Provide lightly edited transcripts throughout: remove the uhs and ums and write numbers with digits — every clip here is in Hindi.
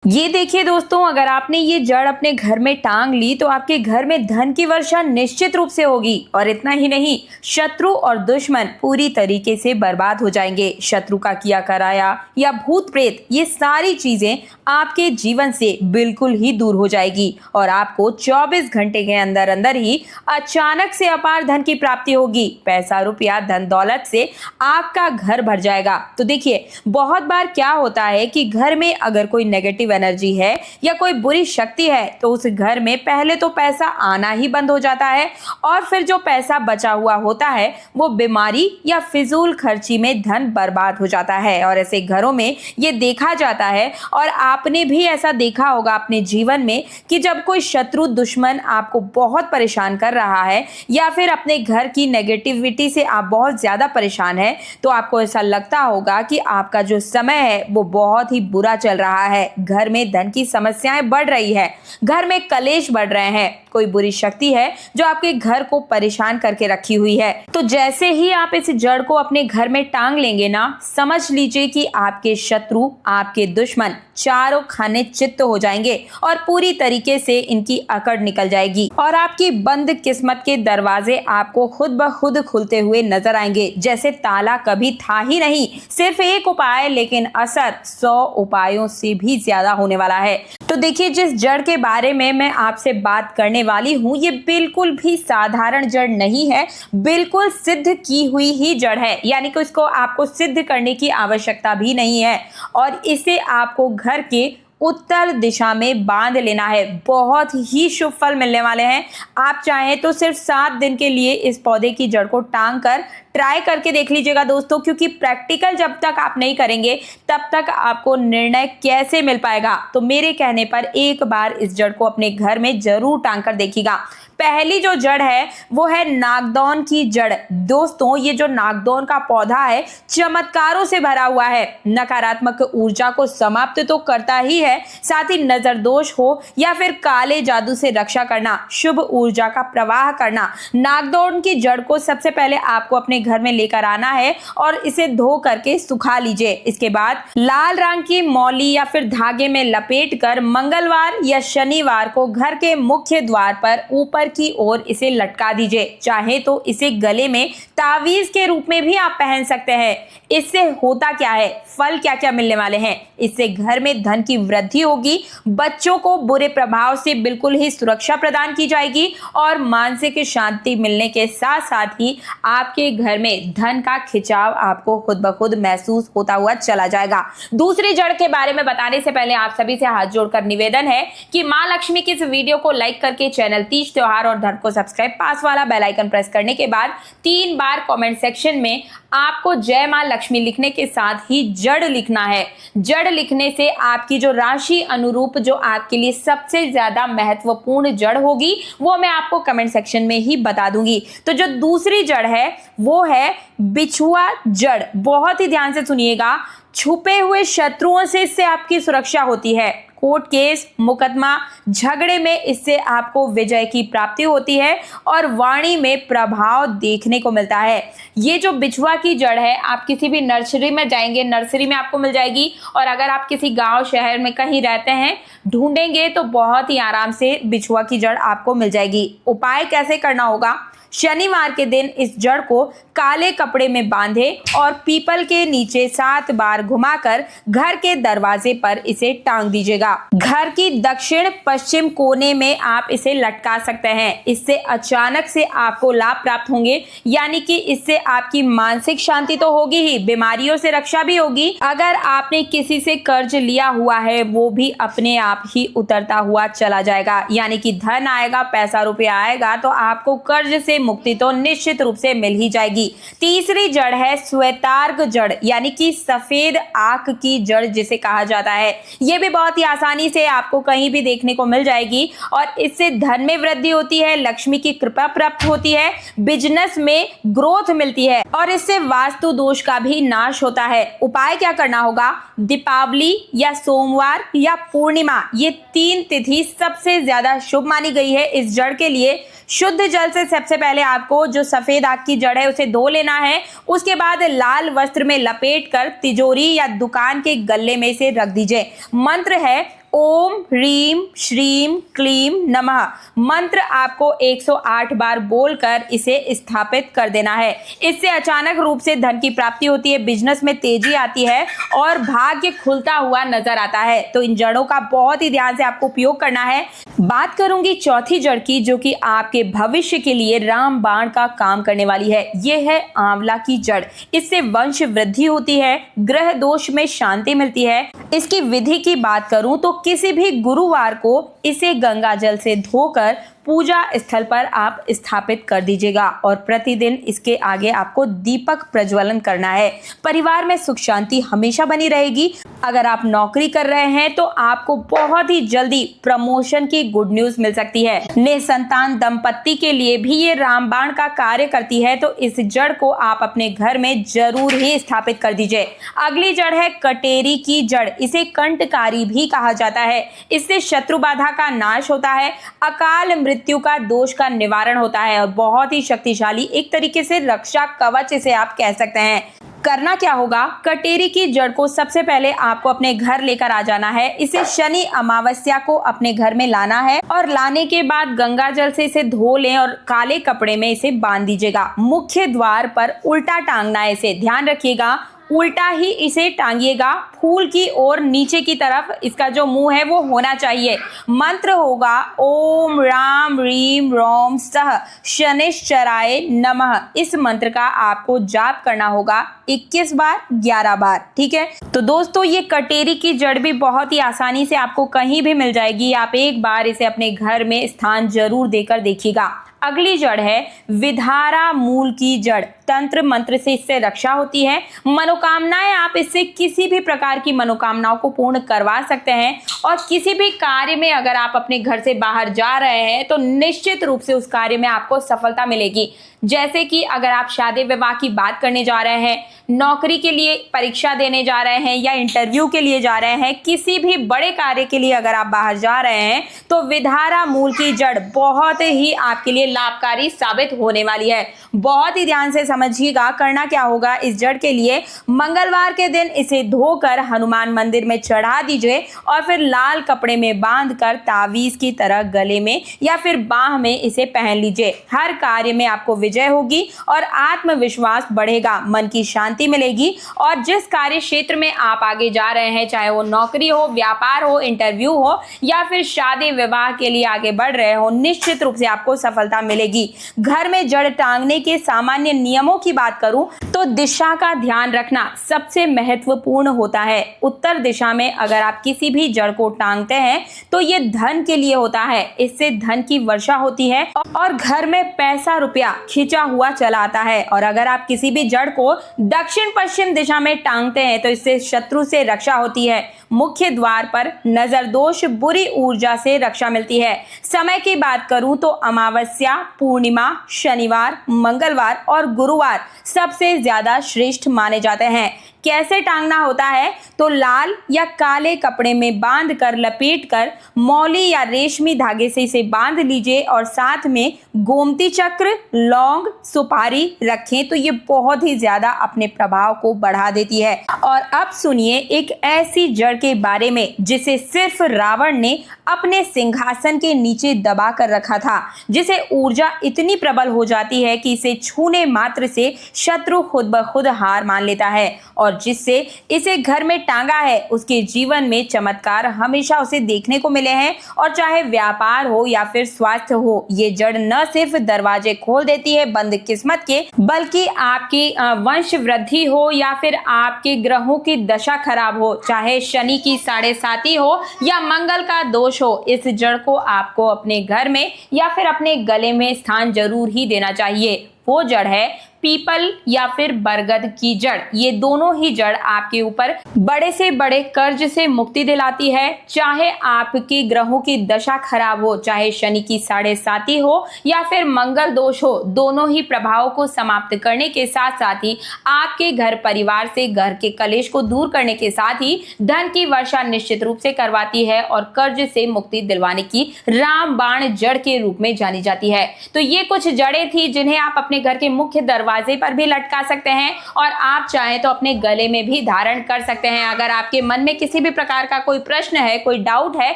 ये देखिए दोस्तों, अगर आपने ये जड़ अपने घर में टांग ली तो आपके घर में धन की वर्षा निश्चित रूप से होगी। और इतना ही नहीं, शत्रु और दुश्मन पूरी तरीके से बर्बाद हो जाएंगे। शत्रु का किया कराया या भूत प्रेत, ये सारी चीजें आपके जीवन से बिल्कुल ही दूर हो जाएगी और आपको 24 घंटे के अंदर अंदर ही अचानक से अपार धन की प्राप्ति होगी। पैसा रुपया धन दौलत से आपका घर भर जाएगा। तो देखिए, बहुत बार क्या होता है कि घर में अगर कोई नेगेटिव एनर्जी है या कोई बुरी शक्ति है तो उस घर में पहले तो पैसा आना ही बंद हो जाता है और फिर जो पैसा बचा हुआ होता है वो बीमारी या फिजूल खर्ची में धन बर्बाद हो जाता है। और ऐसे घरों में ये देखा जाता है और आपने भी ऐसा देखा होगा अपने जीवन में कि जब कोई शत्रु दुश्मन आपको बहुत परेशान कर रहा है या फिर अपने घर की नेगेटिविटी से आप बहुत ज्यादा परेशान है तो आपको ऐसा लगता होगा कि आपका जो समय है वो बहुत ही बुरा चल रहा है। घर में धन की समस्याएं बढ़ रही है, घर में कलेश बढ़ रहे हैं, कोई बुरी शक्ति है जो आपके घर को परेशान करके रखी हुई है। तो जैसे ही आप इस जड़ को अपने घर में टांग लेंगे ना, समझ लीजिए कि आपके शत्रु, आपके दुश्मन चारों खाने चित्त हो जाएंगे और पूरी तरीके से इनकी अकड़ निकल जाएगी और आपकी बंद किस्मत के दरवाजे आपको खुद ब खुद खुलते हुए नजर आएंगे, जैसे ताला कभी था ही नहीं। सिर्फ एक उपाय, लेकिन असर 100 उपायों से भी ज्यादा होने वाला है। तो देखिए, जिस जड़ के बारे में मैं आपसे बात करने वाली हूँ ये बिल्कुल भी साधारण जड़ नहीं है, बिल्कुल सिद्ध की हुई ही जड़ है। यानी कि इसको आपको सिद्ध करने की आवश्यकता भी नहीं है और इसे आपको घर के उत्तर दिशा में बांध लेना है। बहुत ही शुभ फल मिलने वाले हैं। आप चाहें तो सिर्फ 7 दिन के लिए इस पौधे की जड़ को टांग कर ट्राई करके देख लीजिएगा दोस्तों, क्योंकि प्रैक्टिकल जब तक आप नहीं करेंगे तब तक आपको निर्णय कैसे मिल पाएगा। तो मेरे कहने पर एक बार इस जड़ को अपने घर में जरूर टांग कर देखिएगा। पहली जो जड़ है वो है नागदौन की जड़। दोस्तों, ये जो नागदौन का पौधा है चमत्कारों से भरा हुआ है। नकारात्मक ऊर्जा को समाप्त तो करता ही है, साथ ही नजर दोष हो या फिर काले जादू से रक्षा करना, शुभ ऊर्जा का प्रवाह करना। नागदौन की जड़ को सबसे पहले आपको अपने घर में लेकर आना है और इसे धो करके सुखा लीजिए। इसके बाद लाल रंग की मौली या फिर धागे में लपेट कर मंगलवार या शनिवार को घर के मुख्य द्वार पर ऊपर की ओर इसे लटका दीजिए। चाहे तो इसे गले में तावीज के रूप में भी आप पहन सकते हैं। इससे होता क्या है, फल क्या क्या मिलने वाले हैं। इससे घर में धन की वृद्धि होगी, बच्चों को बुरे प्रभाव से बिल्कुल ही सुरक्षा प्रदान की जाएगी और मानसिक शांति मिलने के साथ साथ ही आपके घर में धन का खिंचाव आपको खुद ब खुद महसूस होता हुआ चला जाएगा। दूसरी जड़ के बारे में बताने से पहले आप सभी से हाथ जोड़कर निवेदन है कि मां लक्ष्मी की इस वीडियो को लाइक करके चैनल तीज त्योहार और धन को सब्सक्राइब, पास वाला बेल आइकन प्रेस करने के बाद 3 बार कमेंट सेक्शन में आपको जय मां लक्ष्मी लिखने के साथ ही जड़ लिखना है। जड़ लिखने से आपकी जो राशि अनुरूप जो आपके लिए सबसे ज्यादा महत्वपूर्ण जड़ होगी वो मैं आपको कमेंट सेक्शन में ही बता दूंगी। तो जो दूसरी जड़ है वो है बिछुआ जड़। बहुत ही ध्यान से सुनिएगा। छुपे हुए शत्रुओं से इससे आपकी सुरक्षा होती है। कोर्ट केस, मुकदमा, झगड़े में इससे आपको विजय की प्राप्ति होती है और वाणी में प्रभाव देखने को मिलता है। ये जो बिछुआ की जड़ है आप किसी भी नर्सरी में जाएंगे, नर्सरी में आपको मिल जाएगी। और अगर आप किसी गांव शहर में कहीं रहते हैं, ढूंढेंगे तो बहुत ही आराम से बिछुआ की जड़ आपको मिल जाएगी। उपाय कैसे करना होगा, शनिवार के दिन इस जड़ को काले कपड़े में बांधे और पीपल के नीचे 7 बार घुमाकर घर के दरवाजे पर इसे टांग दीजिएगा। घर की दक्षिण पश्चिम कोने में आप इसे लटका सकते हैं। इससे अचानक से आपको लाभ प्राप्त होंगे, यानी कि इससे आपकी मानसिक शांति तो होगी ही, बीमारियों से रक्षा भी होगी। अगर आपने किसी से कर्ज लिया हुआ है वो भी अपने आप ही उतरता हुआ चला जाएगा, यानी कि धन आएगा, पैसा रुपया आएगा तो आपको कर्ज से मुक्ति तो निश्चित रूप से मिल ही जाएगी। तीसरी जड़ है श्वेतार्क जड़, यानी कि सफेद आंख की जड़ जिसे कहा जाता है। यह भी बहुत ही आसानी से आपको कहीं भी देखने को मिल जाएगी और इससे धन में वृद्धि होती है, लक्ष्मी की कृपा प्राप्त होती है, बिजनेस में ग्रोथ मिलती है और इससे वास्तु दोष का भी नाश होता है। उपाय क्या करना होगा, दीपावली या सोमवार या पूर्णिमा, ये 3 तिथि सबसे ज्यादा शुभ मानी गई है इस जड़ के लिए। शुद्ध जल से सबसे पहले आपको जो सफेद आग की जड़ है उसे धो लेना है। उसके बाद लाल वस्त्र में लपेटकर तिजोरी या दुकान के गल्ले में इसे रख दीजिए। मंत्र है ओम ह्रीम श्रीम क्लीम नमः मंत्र आपको 108 बार बोलकर इसे स्थापित कर देना है। इससे अचानक रूप से धन की प्राप्ति होती है, बिजनेस में तेजी आती है और भाग्य खुलता हुआ नजर आता है। तो इन जड़ों का बहुत ही ध्यान से आपको उपयोग करना है। बात करूंगी चौथी जड़ की, जो कि आपके भविष्य के लिए रामबाण का काम करने वाली है। यह है आंवला की जड़। इससे वंश वृद्धि होती है, ग्रह दोष में शांति मिलती है। इसकी विधि की बात करूं तो किसी भी गुरुवार को इसे गंगा जल से धोकर पूजा स्थल पर आप स्थापित कर दीजिएगा और प्रतिदिन इसके आगे आपको दीपक प्रज्वलन करना है। परिवार में सुख शांति हमेशा बनी रहेगी। अगर आप नौकरी कर रहे हैं तो आपको बहुत ही जल्दी प्रमोशन की गुड न्यूज मिल सकती है। निसंतान दंपत्ति के लिए भी ये रामबाण का कार्य करती है, तो इस जड़ को आप अपने घर में जरूर ही स्थापित कर दीजिए। अगली जड़ है कटेरी की जड़। इसे कंटकारी भी कहा जाता है। इससे शत्रु बाधा का नाश होता है, अकाल मृत्यु का दोष का निवारण होता है और बहुत ही शक्तिशाली एक तरीके से रक्षा कवच इसे आप कह सकते हैं। करना क्या होगा, कटेरी की जड़ को सबसे पहले आपको अपने घर लेकर आ जाना है। इसे शनि अमावस्या को अपने घर में लाना है और लाने के बाद गंगा जल से इसे धो लें और काले कपड़े में इसे बांध दीजिएगा। मुख्य द्वार पर उल्टा टांगना है। इसे ध्यान रखिएगा, उल्टा ही इसे टांगिएगा, फूल की ओर नीचे की तरफ इसका जो मुंह है वो होना चाहिए। मंत्र होगा ओम राम रीम रोम सह शनिश्चराय नमः। इस मंत्र का आपको जाप करना होगा 21 बार 11 बार। ठीक है, तो दोस्तों ये कटेरी की जड़ भी बहुत ही आसानी से आपको कहीं भी मिल जाएगी। आप एक बार इसे अपने घर में स्थान जरूर देकर देखिएगा। अगली जड़ है विधारा मूल की जड़। तंत्र मंत्र से इससे रक्षा होती है। मनोकामनाएं, आप इससे किसी भी प्रकार की मनोकामनाओं को पूर्ण करवा सकते हैं और किसी भी कार्य में अगर आप अपने घर से बाहर जा रहे हैं तो निश्चित रूप से उस कार्य में आपको सफलता मिलेगी। जैसे कि अगर आप शादी विवाह की बात करने जा रहे हैं, नौकरी के लिए परीक्षा देने जा रहे हैं या इंटरव्यू के लिए जा रहे हैं, किसी भी बड़े कार्य के लिए अगर आप बाहर जा रहे हैं तो विधारा मूल की जड़ बहुत ही आपके लिए लाभकारी साबित होने वाली है। बहुत ही ध्यान से समझिएगा। करना क्या होगा, इस जड़ के लिए मंगलवार के दिन इसे धोकर हनुमान मंदिर में चढ़ा दीजिए और फिर लाल कपड़े में बांधकर तावीज की तरह गले में या फिर बाह में इसे पहन लीजिए। हर कार्य में आपको विजय होगी और आत्मविश्वास बढ़ेगा, मन की शांति मिलेगी और जिस कार्य क्षेत्र में आप आगे जा रहे हैं, चाहे वो नौकरी हो, व्यापार हो, इंटरव्यू हो या फिर शादी विवाह के लिए आगे बढ़ रहे हो, निश्चित रूप से आपको सफलता मिलेगी। घर में जड़ टांगने के सामान्य नियमों की बात करूं तो दिशा का ध्यान रखना सबसे महत्वपूर्ण होता है। उत्तर दिशा में अगर आप किसी भी जड़ को टांगते हैं तो ये धन के लिए होता है। इससे धन की वर्षा होती है और घर में पैसा रुपया खिंचा हुआ चला आता है। और अगर आप किसी भी जड़ को दक्षिण पश्चिम दिशा में टांगते हैं तो इससे शत्रु से रक्षा होती है। मुख्य द्वार पर नजर दोष, बुरी ऊर्जा से रक्षा मिलती है। समय की बात करूं तो अमावस्या, पूर्णिमा, शनिवार, मंगलवार और गुरुवार सबसे ज्यादा श्रेष्ठ माने जाते हैं। कैसे टांगना होता है तो लाल या काले कपड़े में बांध कर लपेट कर मौली या रेशमी धागे से इसे बांध लीजिए और साथ में गोमती चक्र, लौंग, सुपारी रखें तो ये बहुत ही ज्यादा अपने प्रभाव को बढ़ा देती है। और अब सुनिए एक ऐसी जड़ के बारे में जिसे सिर्फ रावण ने अपने सिंहासन के नीचे दबा कर रखा था, जिसे ऊर्जा इतनी प्रबल हो जाती है कि इसे छूने मात्र से शत्रु खुद ब खुद हार मान लेता है और जिससे इसे घर में टांगा है उसके जीवन में चमत्कार हमेशा उसे देखने को मिले हैं। और चाहे व्यापार हो या फिर स्वास्थ्य हो, ये जड़ न सिर्फ दरवाजे खोल देती है बंद किस्मत के, बल्कि आपकी वंश वृद्धि हो या फिर आपके ग्रहों की दशा खराब हो, चाहे शनि की 7.5 हो या मंगल का दोष हो, इस जड़ को आपको अपने घर में या फिर अपने गले में स्थान जरूर ही देना चाहिए। वो जड़ है पीपल या फिर बरगद की जड़। ये दोनों ही जड़ आपके ऊपर बड़े से बड़े कर्ज से मुक्ति दिलाती है। चाहे आपके ग्रहों की दशा खराब हो, चाहे शनि की 7.5 हो या फिर मंगल दोष हो, दोनों ही प्रभावों को समाप्त करने के साथ साथ ही आपके घर परिवार से घर के कलेश को दूर करने के साथ ही धन की वर्षा निश्चित रूप से करवाती है और कर्ज से मुक्ति दिलवाने की रामबाण जड़ के रूप में जानी जाती है। तो ये कुछ जड़ें थी जिन्हें आप अपने घर के मुख्य दरवाजे दरवाजे पर भी लटका सकते हैं और आप चाहें तो अपने गले में भी धारण कर सकते हैं। अगर आपके मन में किसी भी प्रकार का कोई प्रश्न है, कोई डाउट है,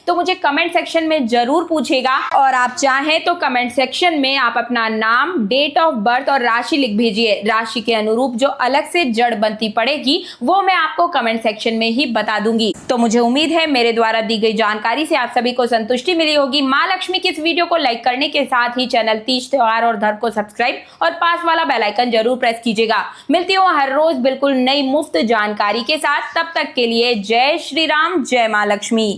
तो मुझे कमेंट सेक्शन में जरूर पूछिएगा और आप चाहें तो कमेंट सेक्शन में आप अपना नाम, डेट ऑफ बर्थ और राशि लिख भेजिए। राशि के अनुरूप जो अलग से जड़ बनती पड़ेगी वो मैं आपको कमेंट सेक्शन में ही बता दूंगी। तो मुझे उम्मीद है मेरे द्वारा दी गई जानकारी से आप सभी को संतुष्टि मिली होगी। मां लक्ष्मी की इस वीडियो को लाइक करने के साथ ही चैनल तीज त्योहार और धर्म को सब्सक्राइब और पास वाला बेल आइकन जरूर प्रेस कीजिएगा। मिलती हूँ हर रोज बिल्कुल नई मुफ्त जानकारी के साथ। तब तक के लिए जय श्री राम, जय मां लक्ष्मी।